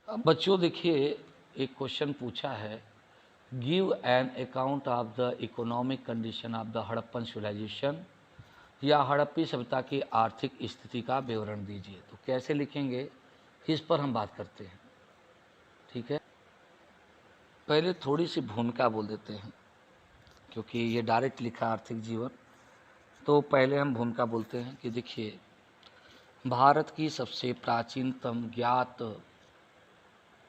अब बच्चों देखिए, एक क्वेश्चन पूछा है, give an account of the economic condition of the Harappan civilisation, या हड़प्पी सभ्यता की आर्थिक स्थिति का विवरण दीजिए। तो कैसे लिखेंगे, इस पर हम बात करते हैं। ठीक है, पहले थोड़ी सी भूमिका बोल देते हैं, क्योंकि ये डायरेक्ट लिखा आर्थिक जीवन। तो पहले हम भूमिका बोलते हैं कि देखिए, भारत की सबसे प्राचीनतम ज्ञात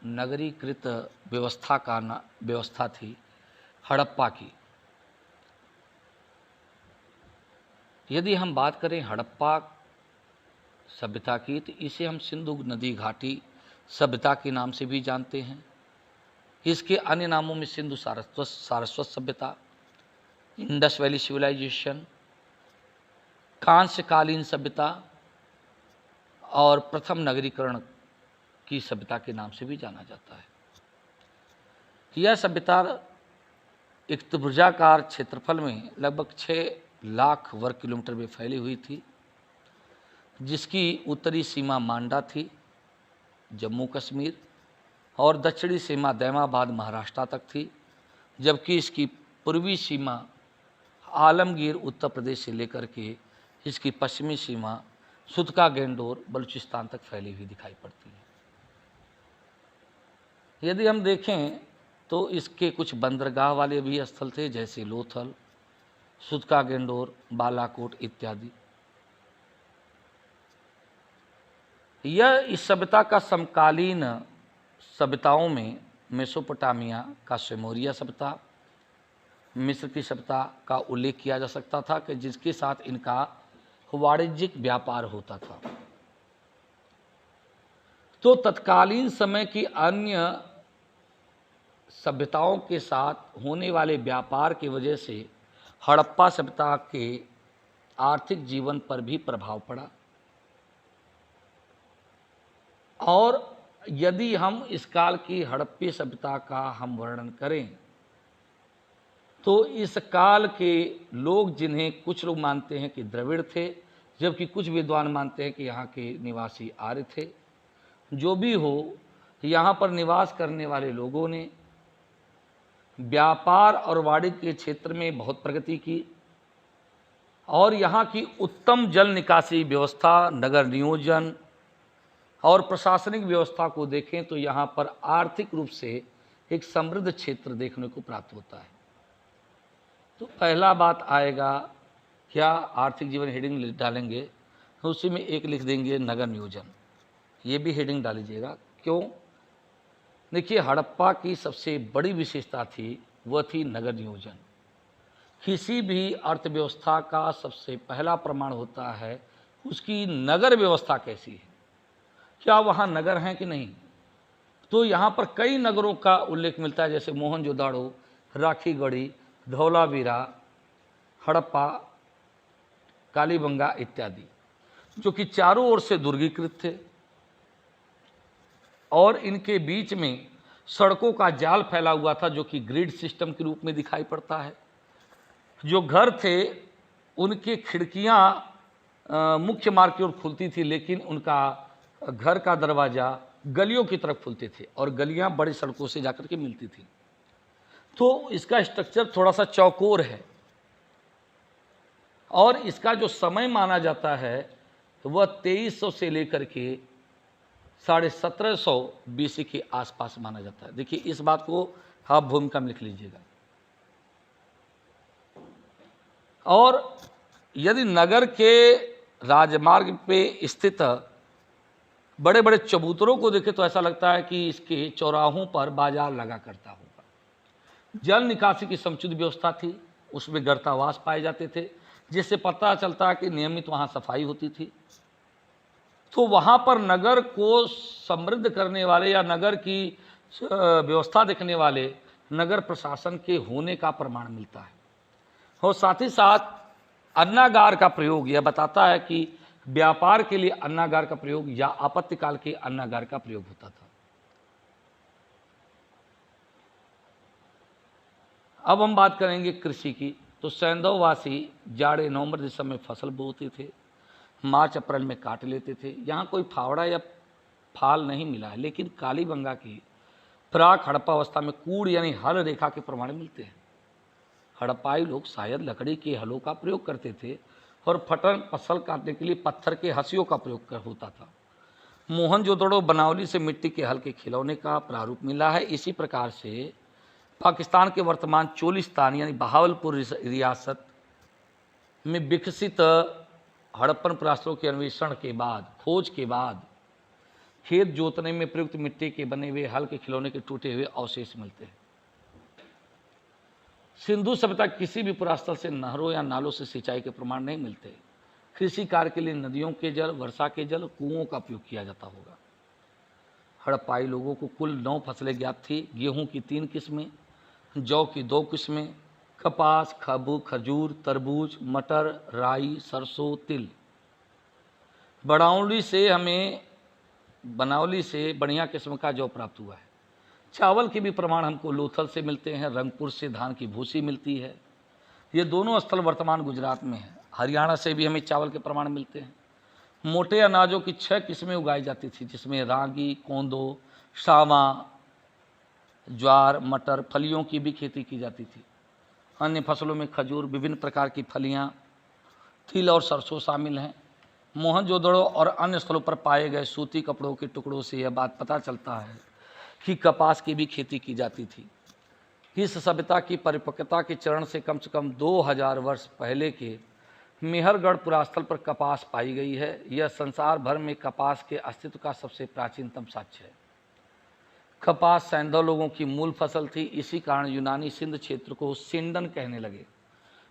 नगरीकृत व्यवस्था थी हड़प्पा की। यदि हम बात करें हड़प्पा सभ्यता की, तो इसे हम सिंधु नदी घाटी सभ्यता के नाम से भी जानते हैं। इसके अन्य नामों में सिंधु सारस्वत सभ्यता, इंडस वैली सिविलाइजेशन, कांस्यकालीन सभ्यता और प्रथम नगरीकरण की सभ्यता के नाम से भी जाना जाता है। यह सभ्यता एक त्रिभुजाकार क्षेत्रफल में लगभग 6 लाख वर्ग किलोमीटर में फैली हुई थी, जिसकी उत्तरी सीमा मांडा थी, जम्मू कश्मीर, और दक्षिणी सीमा दैमाबाद महाराष्ट्र तक थी, जबकि इसकी पूर्वी सीमा आलमगीर उत्तर प्रदेश से लेकर के इसकी पश्चिमी सीमा सुतका गेंडोर बलूचिस्तान तक फैली हुई दिखाई पड़ती है। यदि हम देखें तो इसके कुछ बंदरगाह वाले भी स्थल थे, जैसे लोथल, सुतका गेंडोर, बालाकोट इत्यादि। यह इस सभ्यता का समकालीन सभ्यताओं में मेसोपोटामिया का सुमेरिया सभ्यता, मिस्र की सभ्यता का उल्लेख किया जा सकता था, कि जिसके साथ इनका वाणिज्यिक व्यापार होता था। तो तत्कालीन समय की अन्य सभ्यताओं के साथ होने वाले व्यापार की वजह से हड़प्पा सभ्यता के आर्थिक जीवन पर भी प्रभाव पड़ा। और यदि हम इस काल की हड़प्पी सभ्यता का हम वर्णन करें, तो इस काल के लोग, जिन्हें कुछ लोग मानते हैं कि द्रविड़ थे, जबकि कुछ विद्वान मानते हैं कि यहाँ के निवासी आर्य थे। जो भी हो, यहाँ पर निवास करने वाले लोगों ने व्यापार और वाणिज्य के क्षेत्र में बहुत प्रगति की, और यहाँ की उत्तम जल निकासी व्यवस्था, नगर नियोजन और प्रशासनिक व्यवस्था को देखें तो यहाँ पर आर्थिक रूप से एक समृद्ध क्षेत्र देखने को प्राप्त होता है। तो पहला बात आएगा, क्या आर्थिक जीवन हेडिंग डालेंगे तो उसी में एक लिख देंगे नगर नियोजन, ये भी हेडिंग डाल लीजिएगा। क्यों? देखिए, हड़प्पा की सबसे बड़ी विशेषता थी, वह थी नगर नियोजन। किसी भी अर्थव्यवस्था का सबसे पहला प्रमाण होता है उसकी नगर व्यवस्था कैसी है, क्या वहाँ नगर हैं कि नहीं। तो यहाँ पर कई नगरों का उल्लेख मिलता है, जैसे मोहनजोदाड़ो, राखीगढ़ी, धौलावीरा, हड़प्पा, कालीबंगा इत्यादि, जो कि चारों ओर से दुर्गीकृत थे, और इनके बीच में सड़कों का जाल फैला हुआ था, जो कि ग्रिड सिस्टम के रूप में दिखाई पड़ता है। जो घर थे उनके खिड़कियां मुख्य मार्ग की ओर खुलती थी, लेकिन उनका घर का दरवाज़ा गलियों की तरफ खुलते थे, और गलियां बड़ी सड़कों से जाकर के मिलती थी। तो इसका स्ट्रक्चर थोड़ा सा चौकोर है, और इसका जो समय माना जाता है तो वह 2300 से लेकर के 1750 BC के आसपास माना जाता है। देखिए, इस बात को आप भूमिका में लिख लीजिएगा। और यदि नगर के राजमार्ग पे स्थित बड़े बड़े चबूतरों को देखें तो ऐसा लगता है कि इसके चौराहों पर बाजार लगा करता होगा। जल निकासी की समुचित व्यवस्था थी, उसमें गर्तावास पाए जाते थे, जिससे पता चलता है कि नियमित वहाँ सफाई होती थी। तो वहाँ पर नगर को समृद्ध करने वाले या नगर की व्यवस्था देखने वाले नगर प्रशासन के होने का प्रमाण मिलता है। और साथ ही साथ अन्नागार का प्रयोग यह बताता है कि व्यापार के लिए अन्नागार का प्रयोग या आपातकाल के अन्नागार का प्रयोग होता था। अब हम बात करेंगे कृषि की। तो सैंधववासी जाड़े नवंबर दिसंबर में फसल बोते थे, मार्च अप्रैल में काट लेते थे। यहाँ कोई फावड़ा या फाल नहीं मिला है, लेकिन कालीबंगा की प्राक हड़प्पा अवस्था में कूड़ यानी हल रेखा के प्रमाण मिलते हैं। हड़प्पाई लोग शायद लकड़ी के हलों का प्रयोग करते थे और फटन फसल काटने के लिए पत्थर के हंसियों का प्रयोग होता था। मोहनजोदड़ो बनावली से मिट्टी के हल के खिलौने का प्रारूप मिला है। इसी प्रकार से पाकिस्तान के वर्तमान चोलिस्तान यानी बहावलपुर रियासत में विकसित हड़प्पन पुरास्तरों के अन्वेषण के बाद, खोज के बाद, खेत जोतने में प्रयुक्त मिट्टी के बने हुए हल के खिलौने के टूटे हुए अवशेष मिलते हैं। सिंधु सभ्यता किसी भी पुरास्थल से नहरों या नालों से सिंचाई के प्रमाण नहीं मिलते। कृषि कार्य के लिए नदियों के जल, वर्षा के जल, कुओं का उपयोग किया जाता होगा। हड़प्पाई लोगों को कुल 9 फसलें ज्ञात थी। गेहूं की 3 किस्में, जौ की 2 किस्में, कपास, खजूर, तरबूज, मटर, राई, सरसों, तिल। बनावली से बढ़िया किस्म का जौ प्राप्त हुआ है। चावल के भी प्रमाण हमको लोथल से मिलते हैं। रंगपुर से धान की भूसी मिलती है। ये दोनों स्थल वर्तमान गुजरात में है। हरियाणा से भी हमें चावल के प्रमाण मिलते हैं। मोटे अनाजों की 6 किस्में उगाई जाती थी, जिसमें रागी, कोंदो, सावा, ज्वार, मटर, फलियों की भी खेती की जाती थी। अन्य फसलों में खजूर, विभिन्न प्रकार की फलियां, तिल और सरसों शामिल हैं। मोहनजोदड़ो और अन्य स्थलों पर पाए गए सूती कपड़ों के टुकड़ों से यह बात पता चलता है कि कपास की भी खेती की जाती थी। इस सभ्यता की परिपक्वता के चरण से कम 2000 वर्ष पहले के मेहरगढ़ पुरास्थल पर कपास पाई गई है। यह संसार भर में कपास के अस्तित्व का सबसे प्राचीनतम साक्ष्य है। कपास सैंधव लोगों की मूल फसल थी। इसी कारण यूनानी सिंध क्षेत्र को सिंडन कहने लगे,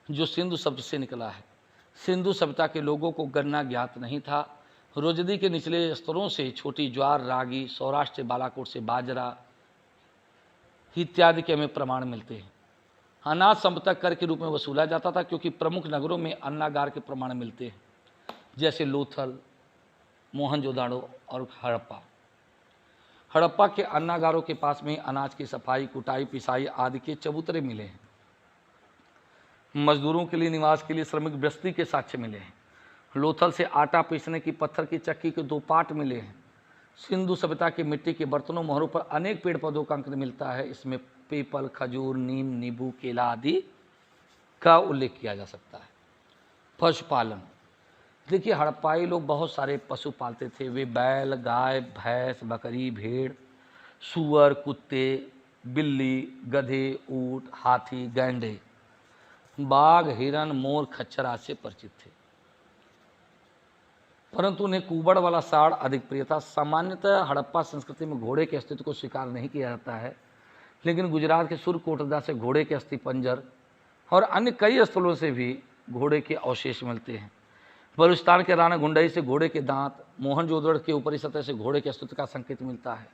जो सिंधु शब्द से निकला है। सिंधु सभ्यता के लोगों को गन्ना ज्ञात नहीं था। रोजदी के निचले स्तरों से छोटी ज्वार, रागी, सौराष्ट्र से बालाकोट से बाजरा इत्यादि के हमें प्रमाण मिलते हैं। अनाज संपदा कर के रूप में वसूला जाता था, क्योंकि प्रमुख नगरों में अन्नागार के प्रमाण मिलते हैं, जैसे लोथल, मोहनजोदाड़ो और हड़प्पा। हड़प्पा के अन्नागारों के पास में अनाज की सफाई, कुटाई, पिसाई आदि के चबूतरे मिले हैं। मजदूरों के लिए निवास के लिए श्रमिक बस्ती के साक्ष्य मिले हैं। लोथल से आटा पीसने की पत्थर की चक्की के 2 पाट मिले हैं। सिंधु सभ्यता के मिट्टी के बर्तनों, मोहरों पर अनेक पेड़ पौधों का अंकन मिलता है। इसमें पीपल, खजूर, नीम, नींबू, केला आदि का उल्लेख किया जा सकता है। पशुपालन, देखिए हड़प्पाई लोग बहुत सारे पशु पालते थे। वे बैल, गाय, भैंस, बकरी, भेड़, सूअर, कुत्ते, बिल्ली, गधे, ऊंट, हाथी, गैंडे, बाघ, हिरन, मोर, खच्चर आदि से परिचित थे। परंतु उन्हें कुबड़ वाला साड़ अधिक प्रिय था। सामान्यतः हड़प्पा संस्कृति में घोड़े के अस्तित्व को स्वीकार नहीं किया जाता है, लेकिन गुजरात के सुरकोटदा से घोड़े के अस्थि पंजर और अन्य कई स्थलों से भी घोड़े के अवशेष मिलते हैं। बलूचिस्तान के राना गुंडई से घोड़े के दांत, मोहनजोदड़ो के ऊपरी सतह से घोड़े के अस्तित्व का संकेत मिलता है।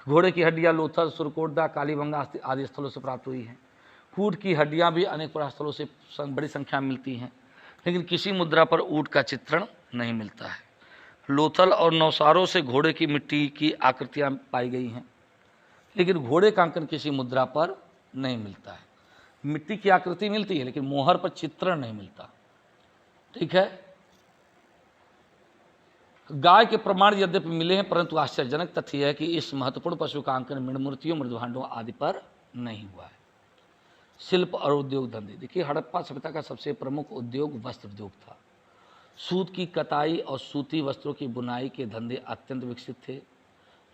घोड़े की हड्डियाँ लोथल, सुरकोटदा, कालीबंगा आदि स्थलों से प्राप्त हुई हैं। ऊँट की हड्डियाँ भी अनेक स्थलों से बड़ी संख्या में मिलती हैं, लेकिन किसी मुद्रा पर ऊँट का चित्रण नहीं मिलता है। लोथल और नौसारों से घोड़े की मिट्टी की आकृतियाँ पाई गई हैं, लेकिन घोड़े का अंकन किसी मुद्रा पर नहीं मिलता है। मिट्टी की आकृति मिलती है, लेकिन मोहर पर चित्रण नहीं मिलता। ठीक है। गाय के प्रमाण यद्यपि मिले हैं, परंतु आश्चर्यजनक तथ्य है कि इस महत्वपूर्ण पशु का अंकन मृणमूर्तियों, मृदभांडों आदि पर नहीं हुआ है। शिल्प और उद्योग धंधे, देखिए हड़प्पा सभ्यता का सबसे प्रमुख उद्योग वस्त्र उद्योग था। सूत की कताई और सूती वस्त्रों की बुनाई के धंधे अत्यंत विकसित थे।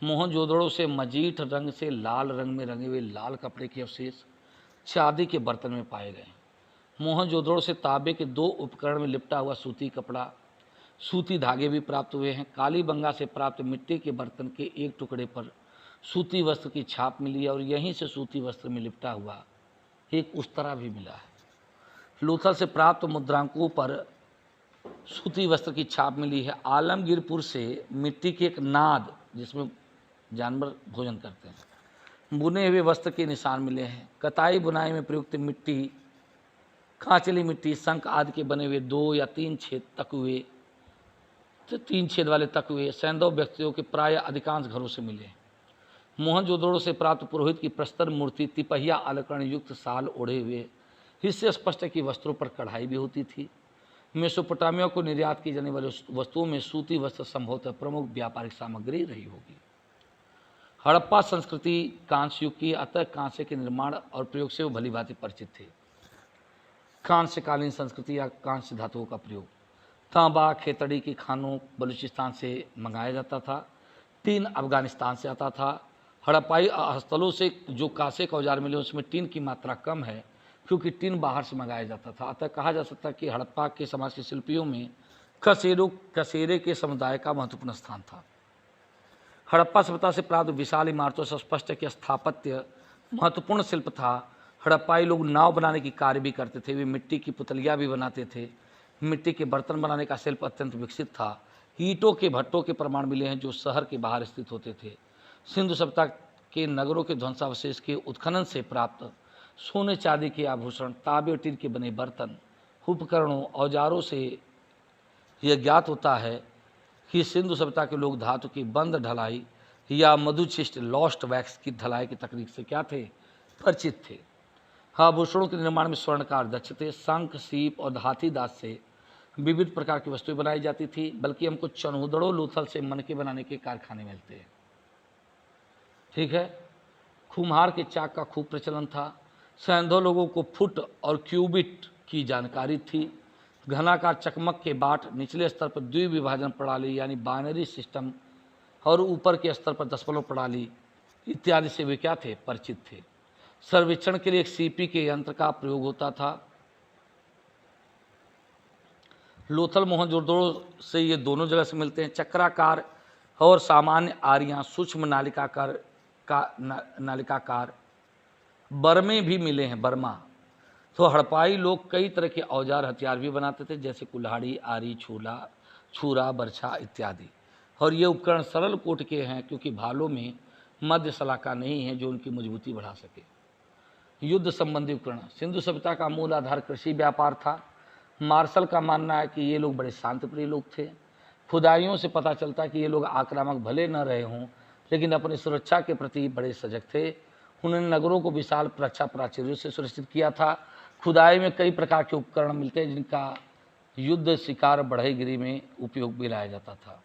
मोहनजोदड़ो से मजीठ रंग से लाल रंग में रंगे हुए लाल कपड़े के अवशेष चांदी के बर्तन में पाए गए। मोहनजोदड़ो से तांबे के 2 उपकरण में लिपटा हुआ सूती कपड़ा, सूती धागे भी प्राप्त हुए हैं। कालीबंगा से प्राप्त मिट्टी के बर्तन के एक टुकड़े पर सूती वस्त्र की छाप मिली है और यहीं से सूती वस्त्र में लिपटा हुआ एक उस्तरा भी मिला है। लोथल से प्राप्त मुद्रांकों पर सूती वस्त्र की छाप मिली है। आलमगीरपुर से मिट्टी के एक नाद, जिसमें जानवर भोजन करते हैं, बुने हुए वस्त्र के निशान मिले हैं। कताई बुनाई में प्रयुक्त मिट्टी, कांचली मिट्टी, शंख आदि के बने हुए 2 या 3 छेद वाले तकवे सैंधव व्यक्तियों के प्राय अधिकांश घरों से मिले हैं। मोहनजोदड़ो से प्राप्त पुरोहित की प्रस्तर मूर्ति, तिपहिया अलंकरण युक्त साल ओढ़े हुए, इससे स्पष्ट है कि वस्त्रों पर कढ़ाई भी होती थी। मेसोपोटामिया को निर्यात की जाने वाली वस्तुओं में सूती वस्त्र संभवतः प्रमुख व्यापारिक सामग्री रही होगी। हड़प्पा संस्कृति कांस्य युग की, अतः कांस्य के निर्माण और प्रयोग से वो भली भांति परिचित थे। कांस्यकालीन संस्कृति या कांस्य धातुओं का प्रयोग, तांबा खेतड़ी की खानों बलूचिस्तान से मंगाया जाता था, टीन अफगानिस्तान से आता था। हड़प्पाई स्थलों से जो कांसे का औजार मिले उसमें टीन की मात्रा कम है, क्योंकि टीन बाहर से मंगाया जाता था। अतः कहा जा सकता है कि हड़प्पा के समाज के शिल्पियों में कसेरे के समुदाय का महत्वपूर्ण स्थान था। हड़प्पा सभ्यता से प्राप्त विशाल इमारतों से स्पष्ट है कि स्थापत्य महत्वपूर्ण शिल्प था। हड़प्पाई लोग नाव बनाने की कार्य भी करते थे, वे मिट्टी की पुतलियाँ भी बनाते थे, मिट्टी के बर्तन बनाने का शिल्प अत्यंत विकसित था। ईंटों के भट्टों के प्रमाण मिले हैं जो शहर के बाहर स्थित होते थे। सिंधु सभ्यता के नगरों के ध्वंसावशेष के उत्खनन से प्राप्त सोने चांदी के आभूषण, तांबे और टीन के बने बर्तन, उपकरणों, औजारों से यह ज्ञात होता है कि सिंधु सभ्यता के लोग धातु की बंद ढलाई या मधुचिष्ट लॉस्ट वैक्स की ढलाई की तकनीक से क्या थे, परिचित थे। आभूषणों के निर्माण में स्वर्णकार दक्ष थे। शंख, सीप और हाथी दांत से विविध प्रकार की वस्तुएं बनाई जाती थी, बल्कि हमको चनहुदड़ों लोथल से मनके बनाने के कारखाने मिलते हैं। ठीक है। कुम्हार के चाक का खूब प्रचलन था। सैंधव लोगों को फुट और क्यूबिट की जानकारी थी। घनाकार चकमक के बाट निचले स्तर पर द्विविभाजन प्रणाली यानी बाइनरी सिस्टम और ऊपर के स्तर पर दशमलव प्रणाली इत्यादि से वे क्या थे, परिचित थे। सर्वेक्षण के लिए एक सीपी के यंत्र का प्रयोग होता था। लोथल मोहनजोदड़ो से ये दोनों जगह से मिलते हैं। चक्राकार और सामान्य आरियाँ, सूक्ष्म नालिकाकार बर्मे भी मिले हैं। बर्मा तो हड़प्पाई लोग कई तरह के औजार हथियार भी बनाते थे, जैसे कुल्हाड़ी, आरी, छुरा, बर्छा इत्यादि। और ये उपकरण सरल कोट के हैं, क्योंकि भालों में मध्य सलाका नहीं है जो उनकी मजबूती बढ़ा सके। युद्ध संबंधी उपकरण, सिंधु सभ्यता का मूल आधार कृषि व्यापार था। मार्शल का मानना है कि ये लोग बड़े शांतिप्रिय लोग थे। खुदाइयों से पता चलता है कि ये लोग आक्रामक भले न रहे हों, लेकिन अपनी सुरक्षा के प्रति बड़े सजग थे। उन्होंने नगरों को विशाल रक्षा प्राचीरों से सुरक्षित किया था। खुदाई में कई प्रकार के उपकरण मिलते हैं जिनका युद्ध, शिकार, बढ़ईगिरी में उपयोग भी लाया जाता था।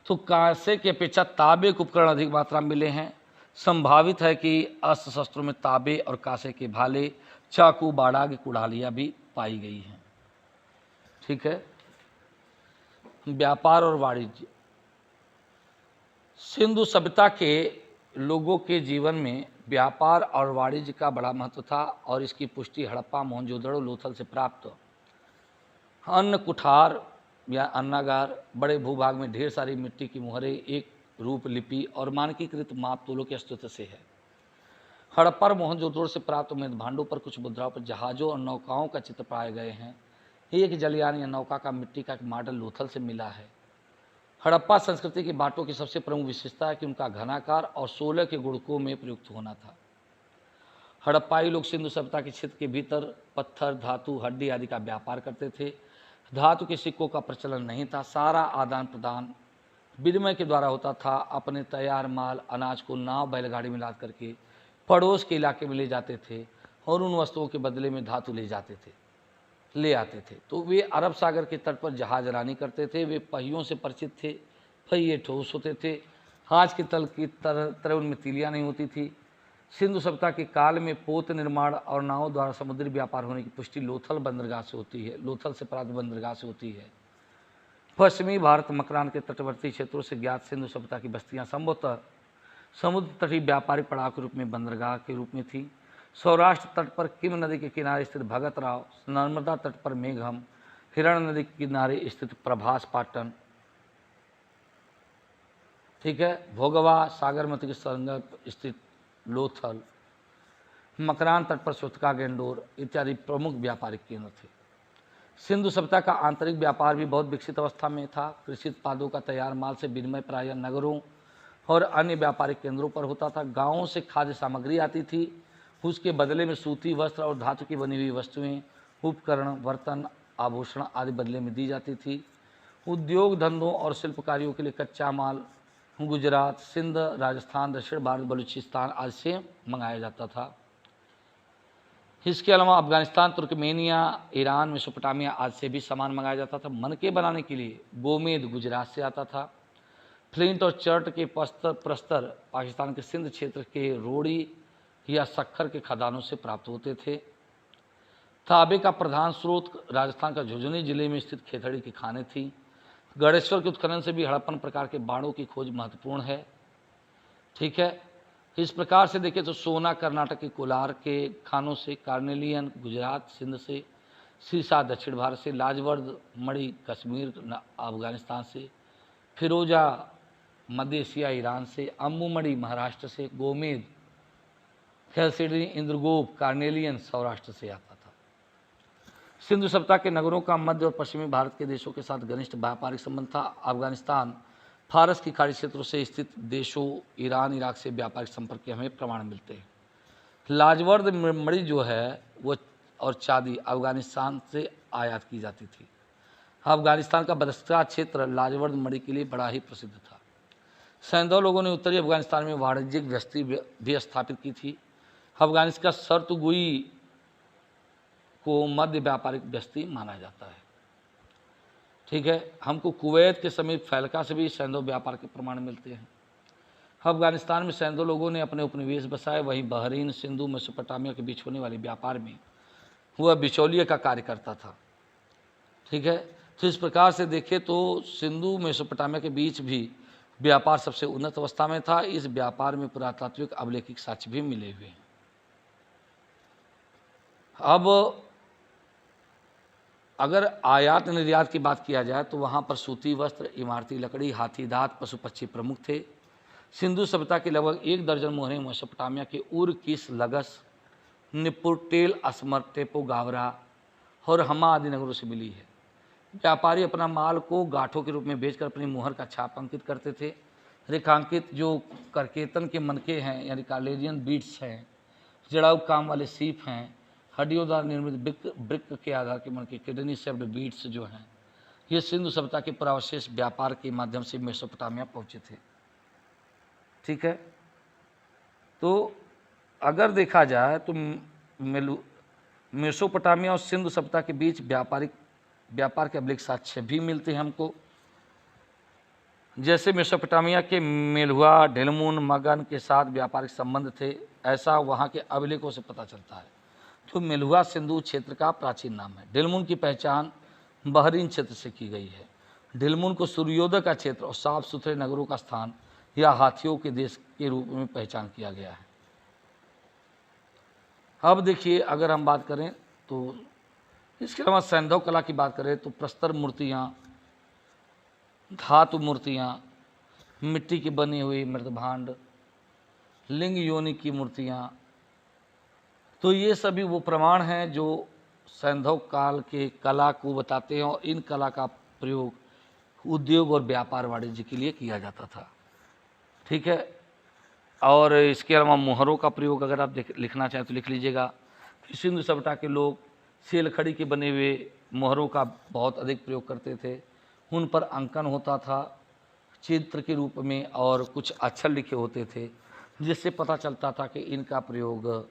तो कांसे की अपेक्षा तांबे के उपकरण अधिक मात्रा में मिले हैं। संभावित है कि अस्त्र शस्त्रों में तांबे और कांसे के भाले, चाकू, बाड़ाग, कुड़ालियाँ भी पाई गई हैं। ठीक है। व्यापार और वाणिज्य, सिंधु सभ्यता के लोगों के जीवन में व्यापार और वाणिज्य का बड़ा महत्व था, और इसकी पुष्टि हड़प्पा, मोहनजोदड़ो, लोथल से प्राप्त अन्न कुठार या अन्नागार, बड़े भूभाग में ढेर सारी मिट्टी की मुहरें, एक रूप लिपि और मानकीकृत माप तोलों के अस्तित्व से है। हड़प्पा और मोहनजोदड़ो से प्राप्त मृत भांडों पर कुछ मुद्राओं पर जहाज़ों और नौकाओं का चित्र पाए गए हैं। एक जलयान या नौका का मिट्टी का एक मॉडल लोथल से मिला है। हड़प्पा संस्कृति के बाटों की सबसे प्रमुख विशेषता है कि उनका घनाकार और 16 के गुणकों में प्रयुक्त होना था। हड़प्पाई लोग सिंधु सभ्यता के क्षेत्र के भीतर पत्थर, धातु, हड्डी आदि का व्यापार करते थे। धातु के सिक्कों का प्रचलन नहीं था। सारा आदान प्रदान विनिमय के द्वारा होता था। अपने तैयार माल, अनाज को नाव, बैलगाड़ी में लाद करके पड़ोस के इलाके में ले जाते थे, और उन वस्तुओं के बदले में धातु ले आते थे। तो वे अरब सागर के तट पर जहाजरानी करते थे। वे पहियों से परिचित थे। पहिए ठोस होते थे। आज के तल की तरह उनमें तीलियाँ नहीं होती थी। सिंधु सभ्यता के काल में पोत निर्माण और नावों द्वारा समुद्री व्यापार होने की पुष्टि लोथल बंदरगाह से होती है। लोथल से प्राप्त बंदरगाह से होती है। पश्चिमी भारत मकरान के तटवर्ती क्षेत्रों से ज्ञात सिंधु सभ्यता की बस्तियाँ संभवतः समुद्र तटीय व्यापारिक पड़ाव के रूप में बंदरगाह के रूप में थी। सौराष्ट्र तट पर किम नदी के किनारे स्थित भगतराव, नर्मदा तट पर मेघम, हिरण नदी के किनारे स्थित प्रभास पाटन, ठीक है, भोगवा, सागरमती के संगत स्थित लोथल, मकरान तट पर सुतका, गेंडोर इत्यादि प्रमुख व्यापारिक केंद्र थे। सिंधु सभ्यता का आंतरिक व्यापार भी बहुत विकसित अवस्था में था। कृषि उत्पादों का तैयार माल से विनिमय प्रायः नगरों और अन्य व्यापारिक केंद्रों पर होता था। गांवों से खाद्य सामग्री आती थी, उसके बदले में सूती वस्त्र और धातु की बनी हुई वस्तुएं, उपकरण, बर्तन, आभूषण आदि बदले में दी जाती थी। उद्योग धंधों और शिल्प कार्यों के लिए कच्चा माल गुजरात, सिंध, राजस्थान, दक्षिण भारत, बलूचिस्तान आदि से मंगाया जाता था। इसके अलावा अफगानिस्तान, तुर्कमेनिया, ईरान, मेसोपोटामिया आदि से भी सामान मंगाया जाता था। मनके बनाने के लिए गोमेद गुजरात से आता था। फ्लिंट और चर्ट के प्रस्तर पाकिस्तान के सिंध क्षेत्र के रोड़ी या सक्खर के खदानों से प्राप्त होते थे। तांबे का प्रधान स्रोत राजस्थान का झुंझुनू जिले में स्थित खेतड़ी की खानें थी। गणेश्वर के उत्खनन से भी हड़प्पन प्रकार के बाणों की खोज महत्वपूर्ण है। ठीक है, इस प्रकार से देखें तो सोना कर्नाटक के कोलार के खानों से, कार्नेलियन गुजरात सिंध से, सीसा दक्षिण भारत से, लाजवर्द मणि कश्मीर अफगानिस्तान से, फिरोजा मध्य एशिया ईरान से, अम्बू मणि महाराष्ट्र से, गोमेद कैल्सिडी इंद्रगोप कार्नेलियन सौराष्ट्र से आता था। सिंधु सभ्यता के नगरों का मध्य और पश्चिमी भारत के देशों के साथ घनिष्ठ व्यापारिक संबंध था। अफगानिस्तान, फारस की खाड़ी क्षेत्रों से स्थित देशों, ईरान, इराक से व्यापारिक संपर्क के हमें प्रमाण मिलते हैं। लाजवर्द मणि जो है वो और चांदी अफगानिस्तान से आयात की जाती थी। अफगानिस्तान का बदख्शां क्षेत्र लाजवर्द मणि के लिए बड़ा ही प्रसिद्ध था। सैंधव लोगों ने उत्तरी अफगानिस्तान में वाणिज्यिक बस्ती भी स्थापित की थी। अफगानिस्तान का सरतुगुई को मध्य व्यापारिक बस्ती माना जाता है। ठीक है, हमको कुवैत के समीप फैलका से भी सैंधव व्यापार के प्रमाण मिलते हैं। अफगानिस्तान में सैंधव लोगों ने अपने उपनिवेश बसाए। वहीं बहरीन, सिंधु, मेसोपोटामिया के बीच होने वाले व्यापार में वह बिचौलिए का कार्य करता था। ठीक है, तो इस प्रकार से देखें तो सिंधु मेसोपोटामिया के बीच भी व्यापार सबसे उन्नत अवस्था में था। इस व्यापार में पुरातात्विक अभिलेखिक साक्ष्य भी मिले हुए हैं। अब अगर आयात निर्यात की बात किया जाए तो वहाँ पर सूती वस्त्र, इमारती लकड़ी, हाथी दांत, पशु पक्षी प्रमुख थे। सिंधु सभ्यता के लगभग 1 दर्जन मोहरें मेसोपोटामिया के उर, किस, लगस, निपुटेल, असमर, टेपो, गावरा और हमा आदि नगरों से मिली है। व्यापारी अपना माल को गांठों के रूप में बेचकर अपनी मुहर का छाप अंकित करते थे। रेखांकित जो करकेतन के मनके हैं यानी कार्नेलियन बीड्स हैं, जड़ाऊ काम वाले सीप हैं, हड्डियों द्वारा निर्मित ब्रिक के आधार के मनके किडनी शेप्ड बीड्स जो हैं, ये सिंधु सभ्यता के पुरावशेष व्यापार के माध्यम से मेसोपोटामिया पहुंचे थे। ठीक है, तो अगर देखा जाए तो मेसोपोटामिया और सिंधु सभ्यता के बीच व्यापार के अभिलेख साक्ष्य भी मिलते हैं हमको। जैसे मेसोपोटामिया के मेलुहा, ढेलमुन, मगन के साथ व्यापारिक संबंध थे, ऐसा वहाँ के अभिलेखों से पता चलता है। तो मेलुहा सिंधु क्षेत्र का प्राचीन नाम है। ढेलमुन की पहचान बहरीन क्षेत्र से की गई है। ढेलमुन को सूर्योदय का क्षेत्र और साफ सुथरे नगरों का स्थान या हाथियों के देश के रूप में पहचान किया गया है। अब देखिए, अगर हम बात करें तो इसके अलावा सैंधव कला की बात करें तो प्रस्तर मूर्तियाँ, धातु मूर्तियाँ, मिट्टी की बनी हुई मृदभांड, लिंग योनि की मूर्तियाँ, तो ये सभी वो प्रमाण हैं जो सैंधव काल के कला को बताते हैं और इन कला का प्रयोग उद्योग और व्यापार वाणिज्य के लिए किया जाता था। ठीक है, और इसके अलावा मोहरों का प्रयोग अगर आप लिखना चाहें तो लिख लीजिएगा। सिंधु सभ्यता के लोग सेलखड़ी के बने हुए मोहरों का बहुत अधिक प्रयोग करते थे। उन पर अंकन होता था चित्र के रूप में और कुछ अक्षर लिखे होते थे, जिससे पता चलता था कि इनका प्रयोग,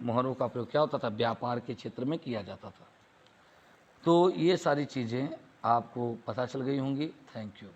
मोहरों का प्रयोग क्या होता था, व्यापार के क्षेत्र में किया जाता था। तो ये सारी चीज़ें आपको पता चल गई होंगी। Thank you.